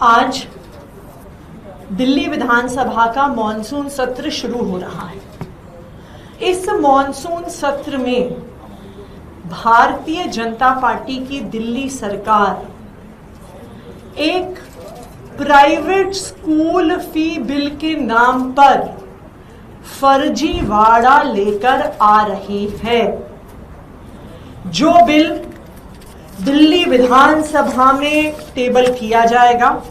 आज दिल्ली विधानसभा का मॉनसून सत्र शुरू हो रहा है। इस मॉनसून सत्र में भारतीय जनता पार्टी की दिल्ली सरकार एक प्राइवेट स्कूल फी बिल के नाम पर फर्जीवाड़ा लेकर आ रही है। जो बिल दिल्ली विधानसभा में टेबल किया जाएगा,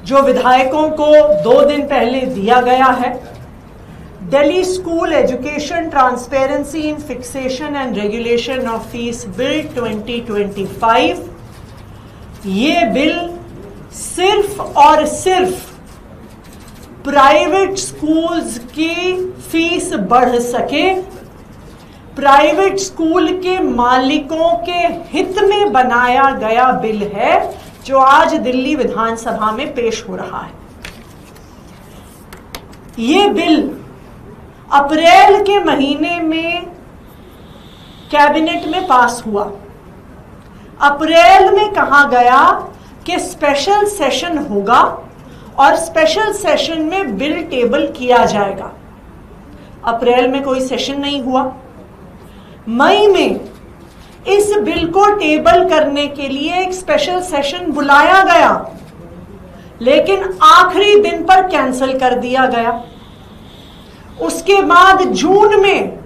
जो विधायकों को 2 दिन पहले दिया गया है, Delhi school education transparency in fixation and regulation of fees bill 2025, ये बिल सिर्फ और सिर्फ प्राइवेट स्कूल्स की फीस बढ़ सके, प्राइवेट स्कूल के मालिकों के हित में बनाया गया बिल है जो आज दिल्ली विधानसभा में पेश हो रहा है। ये बिल अप्रैल के महीने में कैबिनेट में पास हुआ। अप्रैल में कहा गया कि स्पेशल सेशन होगा और स्पेशल सेशन में बिल टेबल किया जाएगा। अप्रैल में कोई सेशन नहीं हुआ। मई में इस बिल को टेबल करने के लिए एक स्पेशल सेशन बुलाया गया, लेकिन आखिरी दिन पर कैंसिल कर दिया गया। उसके बाद जून में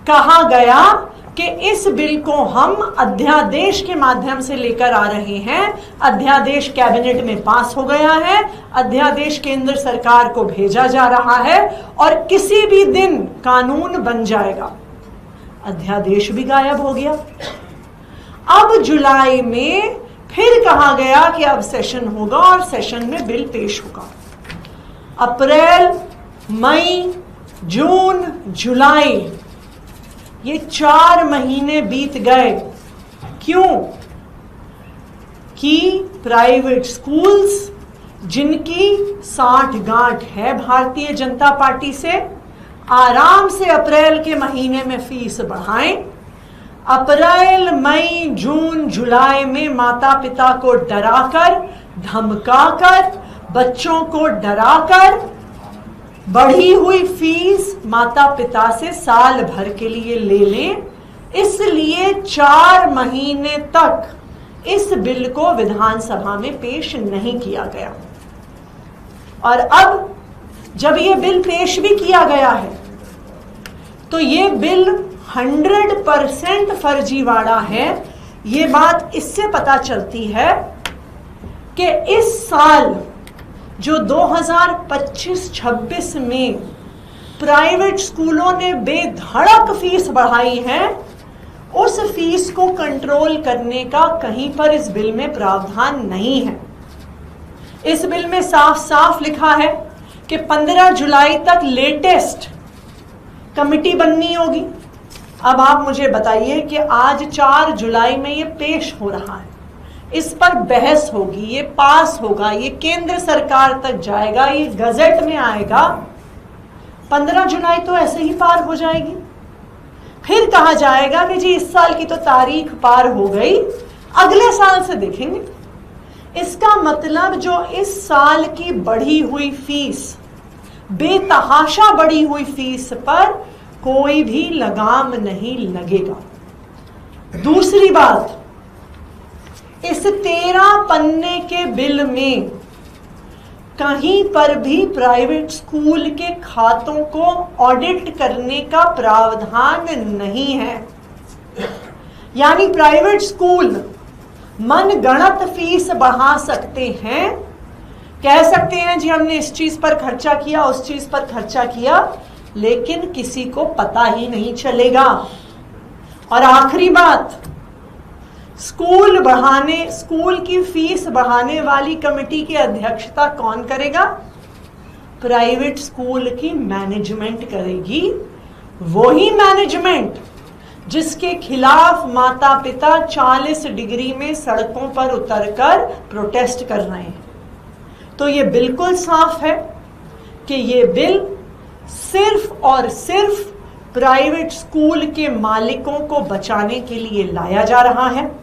कहा गया कि इस बिल को हम अध्यादेश के माध्यम से लेकर आ रहे हैं। अध्यादेश कैबिनेट में पास हो गया है, अध्यादेश केंद्र सरकार को भेजा जा रहा है और किसी भी दिन कानून बन जाएगा। अध्यादेश भी गायब हो गया। अब जुलाई में फिर कहा गया कि अब सेशन होगा और सेशन में बिल पेश होगा। अप्रैल, मई, जून, जुलाई, ये 4 महीने बीत गए। क्यों? कि प्राइवेट स्कूल्स जिनकी साठ गांठ है भारतीय जनता पार्टी से, आराम से अप्रैल के महीने में फीस बढ़ाएं। अप्रैल, मई, जून, जुलाई में माता पिता को डराकर, धमकाकर, बच्चों को डराकर बढ़ी हुई फीस माता पिता से साल भर के लिए ले लें। इसलिए 4 महीने तक इस बिल को विधानसभा में पेश नहीं किया गया। और अब जब ये बिल पेश भी किया गया है तो ये बिल 100% फर्जीवाड़ा है। ये बात इससे पता चलती है कि इस साल जो 2025-26 में प्राइवेट स्कूलों ने बेधड़क फीस बढ़ाई है, उस फीस को कंट्रोल करने का कहीं पर इस बिल में प्रावधान नहीं है। इस बिल में साफ साफ लिखा है कि 15 जुलाई तक लेटेस्ट कमिटी बननी होगी। अब आप मुझे बताइए कि आज 4 जुलाई में ये पेश हो रहा है, इस पर बहस होगी, ये पास होगा, ये केंद्र सरकार तक जाएगा, ये गजट में आएगा। 15 जुलाई तो ऐसे ही पार हो जाएगी। फिर कहा जाएगा कि जी इस साल की तो तारीख पार हो गई, अगले साल से देखेंगे। इसका मतलब जो इस साल की बढ़ी हुई फीस, बेतहाशा बढ़ी हुई फीस पर कोई भी लगाम नहीं लगेगा। दूसरी बात, इस 13 पन्ने के बिल में कहीं पर भी प्राइवेट स्कूल के खातों को ऑडिट करने का प्रावधान नहीं है। यानी प्राइवेट स्कूल मनगढ़ंत फीस बढ़ा सकते हैं, कह सकते हैं जी हमने इस चीज पर खर्चा किया, उस चीज पर खर्चा किया, लेकिन किसी को पता ही नहीं चलेगा। और आखिरी बात, स्कूल की फीस बढ़ाने वाली कमेटी की अध्यक्षता कौन करेगा? प्राइवेट स्कूल की मैनेजमेंट करेगी। वही मैनेजमेंट जिसके खिलाफ माता पिता 40 डिग्री में सड़कों पर उतरकर प्रोटेस्ट कर रहे हैं। तो ये बिल्कुल साफ है कि ये बिल सिर्फ और सिर्फ प्राइवेट स्कूल के मालिकों को बचाने के लिए लाया जा रहा है।